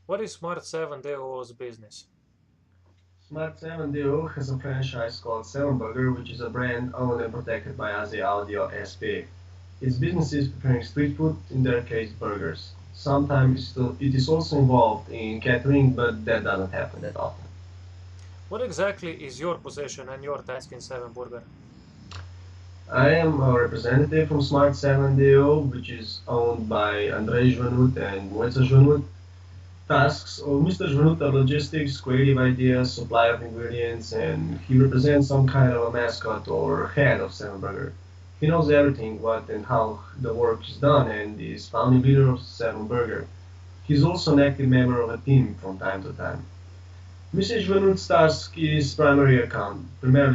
What is Smart 7 DOO's business? Smart 7 DO has a franchise called Seven Burger, which is a brand owned and protected by Asia Audio SP. Its business is preparing street food, in their case burgers. Sometimes it is also involved in catering, but that doesn't happen that often. What exactly is your position and your task in 7 Burger? I am a representative from Smart 7 DO, which is owned by Andrei Jvanut and Moitza Jvanut. Tasks of Mr. Jvanut are logistics, creative ideas, supply of ingredients, and he represents some kind of a mascot or head of Seven Burger. He knows everything, what and how the work is done, and is founding leader of Seven Burger. He's also an active member of a team from time to time. Mrs. Jvanut's task is primarily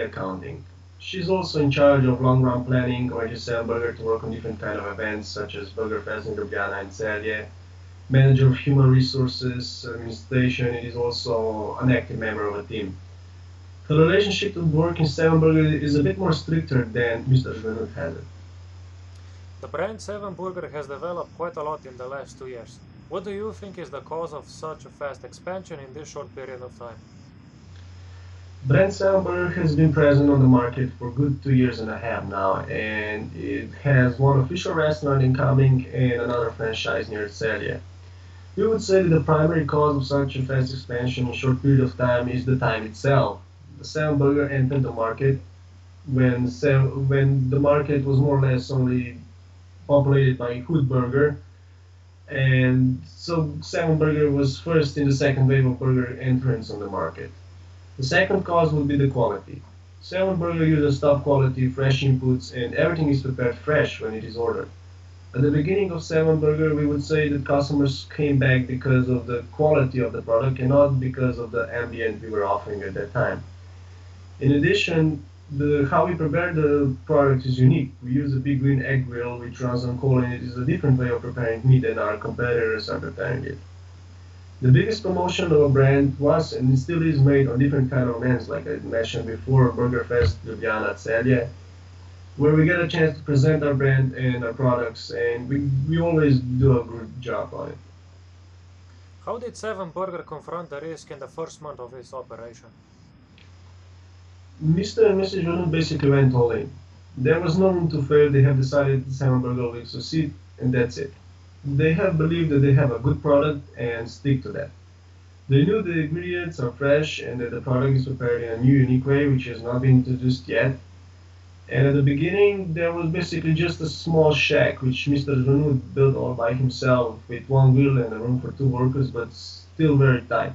accounting. She's also in charge of long-run planning, arranges Seven Burger to work on different kind of events such as Burger Fest in Ljubljana and Celje, manager of human resources administration. It is also an active member of a team. The relationship to work in Stevenburg is a bit more stricter than Mr. Schwenut has it. The brand 7 Burger has developed quite a lot in the last 2 years. What do you think is the cause of such a fast expansion in this short period of time? Brand Stevenburg has been present on the market for good 2 years and a half now, and it has one official restaurant incoming and another franchise near Celje. We would say that the primary cause of such a fast expansion in a short period of time is the time itself. The Stevenburger entered the market when the market was more or less only populated by Hood Burger, and so Seven Burger was first in the second wave of burger entrants on the market. The second cause would be the quality. Seven Burger uses top quality, fresh inputs, and everything is prepared fresh when it is ordered. At the beginning of Seven Burger, we would say that customers came back because of the quality of the product and not because of the ambient we were offering at that time. In addition, how we prepare the product is unique. We use a big green egg grill which runs on coal, and it is a different way of preparing meat than our competitors are preparing it. The biggest promotion of a brand was and still is made on different kind of events, like I mentioned before, Burger Fest, Ljubljana, Celje, where we get a chance to present our brand and our products, and we always do a good job on it. How did 7 Burger confront the risk in the first month of its operation? Mr. and Mrs. Jordan basically went all in. There was no room to fail. They have decided that Simon Burger will succeed, and that's it. They have believed that they have a good product and stick to that. They knew the ingredients are fresh and that the product is prepared in a new, unique way, which has not been introduced yet. And at the beginning, there was basically just a small shack which Mr. Renaud built all by himself with one wheel and a room for two workers, but still very tight.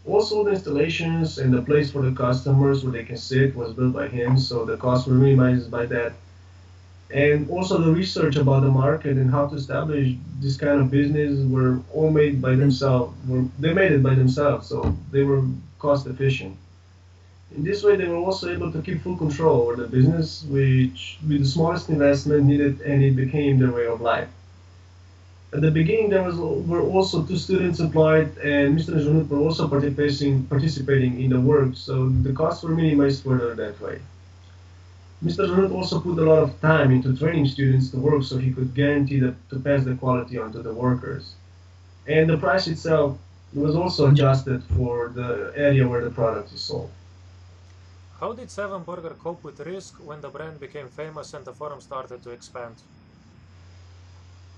Also, the installations and the place for the customers where they can sit was built by him, so the costs were minimized by that. And also, the research about the market and how to establish this kind of business were all made by themselves. They made it by themselves, so they were cost efficient. In this way, they were also able to keep full control over the business, which with the smallest investment needed, and it became their way of life. At the beginning, were also two students employed, and Mr. and Jean were also participating in the work, so the costs were minimized further that way. Mr. Jean also put a lot of time into training students to work so he could guarantee to pass the quality onto the workers. And the price itself was also adjusted for the area where the product is sold. How did 7 Burger cope with risk when the brand became famous and the forum started to expand?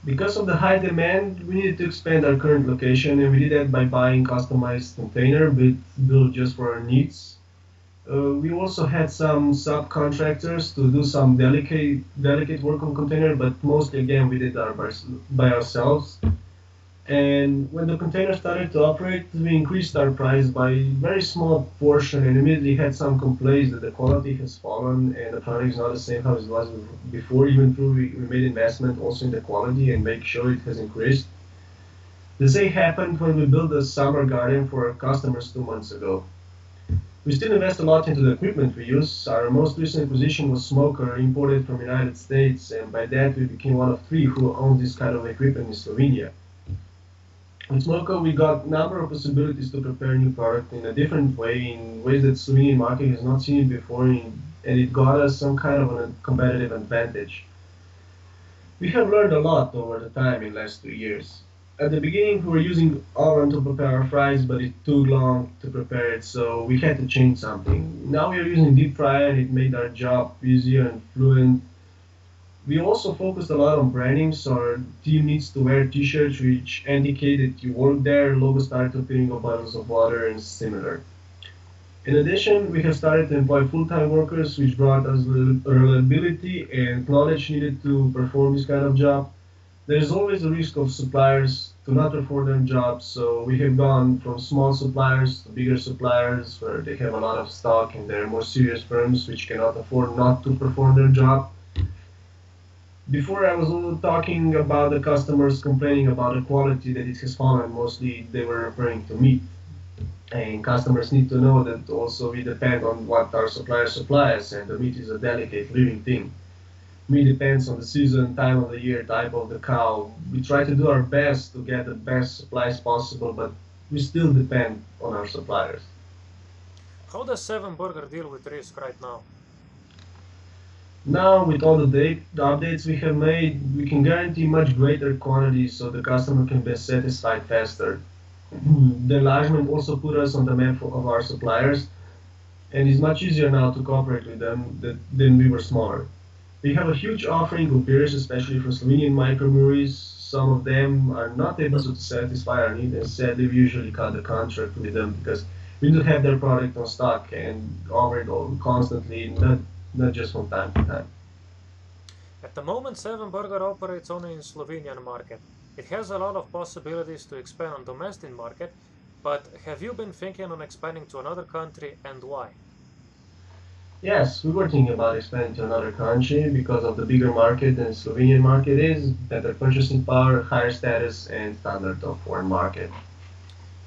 Because of the high demand, we needed to expand our current location, and we did that by buying customized container built just for our needs. We also had some subcontractors to do some delicate work on container, but mostly again we did our by ourselves. And when the container started to operate, we increased our price by a very small portion and immediately had some complaints that the quality has fallen and the product is not the same how it was before, even though we made investment also in the quality and make sure it has increased. The same happened when we built the summer garden for our customers 2 months ago. We still invest a lot into the equipment we use. Our most recent acquisition was Smoker, imported from the United States, and by that we became one of three who owns this kind of equipment in Slovenia. With Smoker, we got a number of possibilities to prepare new product in a different way, in ways that Slovenian market has not seen it before, and it got us some kind of a competitive advantage. We have learned a lot over the time in the last 2 years. At the beginning, we were using oven to prepare our fries, but it took long to prepare it, so we had to change something. Now we are using deep fryer, and it made our job easier and fluent. We also focused a lot on branding, so our team needs to wear t-shirts which indicate that you work there, logos started appearing on bottles of water, and similar. In addition, we have started to employ full-time workers, which brought us reliability and knowledge needed to perform this kind of job. There is always a risk of suppliers to not perform their jobs, so we have gone from small suppliers to bigger suppliers where they have a lot of stock and they're more serious firms which cannot afford not to perform their job. Before I was all talking about the customers complaining about the quality that it has fallen, mostly they were referring to meat. And customers need to know that also we depend on what our suppliers supply us, and the meat is a delicate living thing. Meat depends on the season, time of the year, type of the cow. We try to do our best to get the best supplies possible, but we still depend on our suppliers. How does Seven Burger deal with risk right now? Now, with all the updates we have made, we can guarantee much greater quantities so the customer can be satisfied faster. The enlargement also put us on the map of our suppliers, and it's much easier now to cooperate with them than we were smaller. We have a huge offering of beers, especially for Slovenian microbreweries. Some of them are not able to satisfy our needs, and sadly, we usually cut the contract with them because we do have their product on stock and offer it all constantly, not just from time to time. At the moment, Seven Burger operates only in Slovenian market. It has a lot of possibilities to expand on domestic market, but have you been thinking on expanding to another country and why? Yes, we were thinking about expanding to another country because of the bigger market than Slovenian market is, better purchasing power, higher status, and standard of foreign market.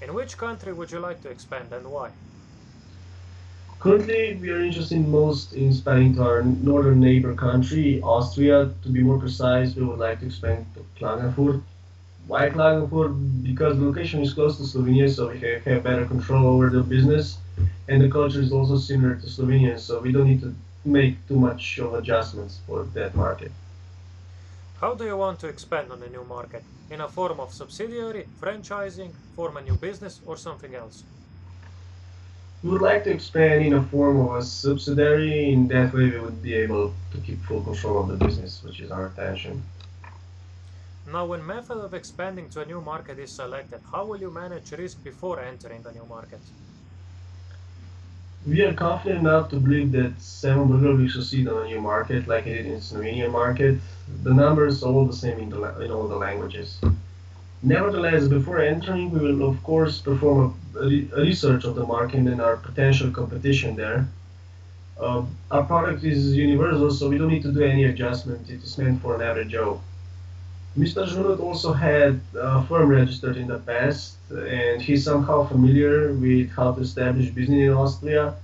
In which country would you like to expand and why? Currently, we are interested most in expanding to our northern neighbor country, Austria. To be more precise, we would like to expand to Klagenfurt. Why Klagenfurt? Because the location is close to Slovenia, so we have better control over the business, and the culture is also similar to Slovenia, so we don't need to make too much of adjustments for that market. How do you want to expand on a new market? In a form of subsidiary, franchising, form a new business, or something else? We would like to expand in a form of a subsidiary. In that way, we would be able to keep full control of the business, which is our intention. Now, when method of expanding to a new market is selected, how will you manage risk before entering a new market? We are confident enough to believe that Seven Burger will succeed on a new market like it did in the Slovenian market. The numbers are all the same in all the languages. Nevertheless, before entering, we will of course perform a research of the market and our potential competition there. Our product is universal, so we don't need to do any adjustment. It is meant for an average Joe. Mr. Žunut also had a firm registered in the past, and he's somehow familiar with how to establish business in Austria.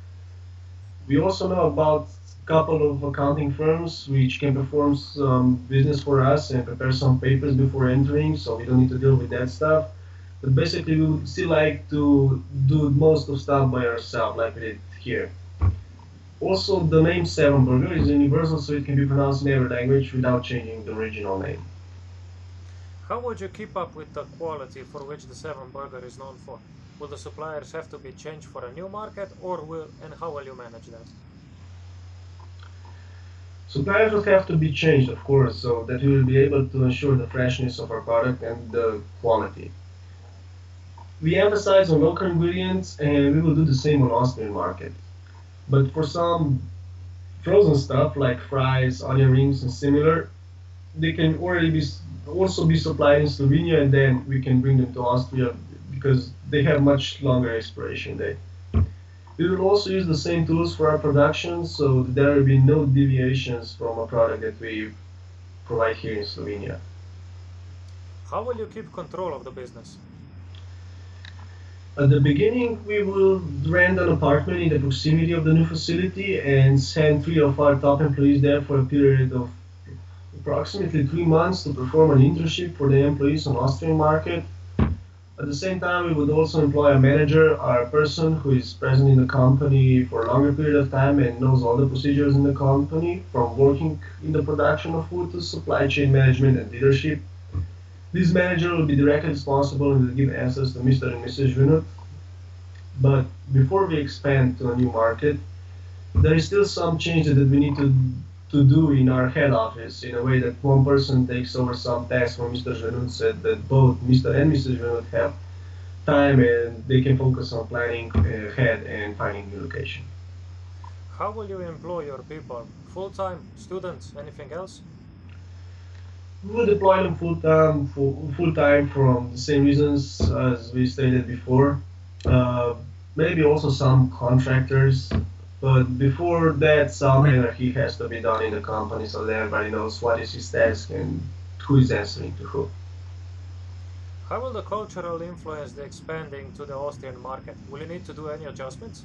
We also know about a couple of accounting firms which can perform some business for us and prepare some papers before entering, so we don't need to deal with that stuff. But basically, we would still like to do most of stuff by ourselves, like we did here. Also, the name Seven Burger is universal, so it can be pronounced in every language without changing the original name. How would you keep up with the quality for which the Seven Burger is known for? Will the suppliers have to be changed for a new market, and how will you manage that? Suppliers will have to be changed, of course, so that we will be able to ensure the freshness of our product and the quality. We emphasize on local ingredients, and we will do the same on Austrian market. But for some frozen stuff like fries, onion rings, and similar, they can already be also be supplied in Slovenia, and then we can bring them to Austria because they have much longer expiration date. We will also use the same tools for our production, so there will be no deviations from a product that we provide here in Slovenia. How will you keep control of the business? At the beginning, we will rent an apartment in the proximity of the new facility and send three of our top employees there for a period of approximately 3 months to perform an internship for the employees on Austrian market. At the same time, we would also employ a manager or a person who is present in the company for a longer period of time and knows all the procedures in the company, from working in the production of food to supply chain management and leadership. This manager will be directly responsible and will give answers to Mr. and Mrs. Junot. But before we expand to a new market, there is still some changes that we need to do in our head office in a way that one person takes over some tasks from Mr. Junot said that both Mr. and Mrs. Junot have time and they can focus on planning ahead and finding new location. How will you employ your people? Full-time, students, anything else? We will deploy them full time from the same reasons as we stated before. Uh, Maybe also some contractors, but before that, some hierarchy has to be done in the company so that everybody knows what is his task and who is answering to who. How will the cultural influence the expanding to the Austrian market? Will you need to do any adjustments?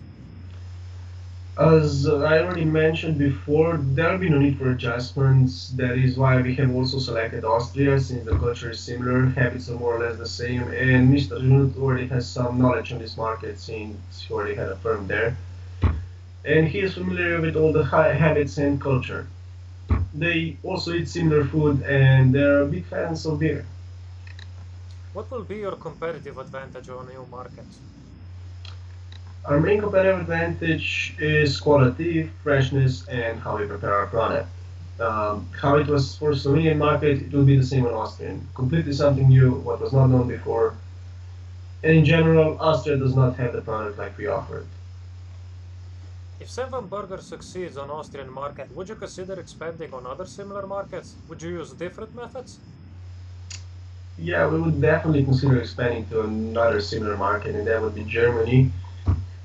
As I already mentioned before, there will be no need for adjustments. That is why we have also selected Austria, since the culture is similar, habits are more or less the same, and Mr. Junut already has some knowledge on this market since he already had a firm there. And he is familiar with all the habits and culture. They also eat similar food and they're big fans of beer. What will be your competitive advantage on new markets? Our main competitive advantage is quality, freshness, and how we prepare our product. How it was for Slovenian market, it will be the same on Austrian. Completely something new, what was not known before. And in general, Austria does not have the product like we offer. If Seven Burger succeeds on Austrian market, would you consider expanding on other similar markets? Would you use different methods? Yeah, we would definitely consider expanding to another similar market, and that would be Germany.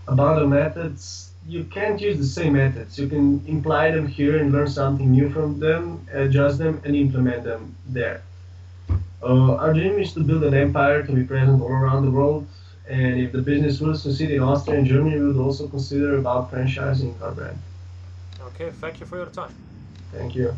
About the methods, you can't use the same methods. You can imply them here and learn something new from them, adjust them, and implement them there. Our dream is to build an empire to be present all around the world, and if the business will succeed in Austria and Germany, we would also consider about franchising our brand. Okay, thank you for your time. Thank you.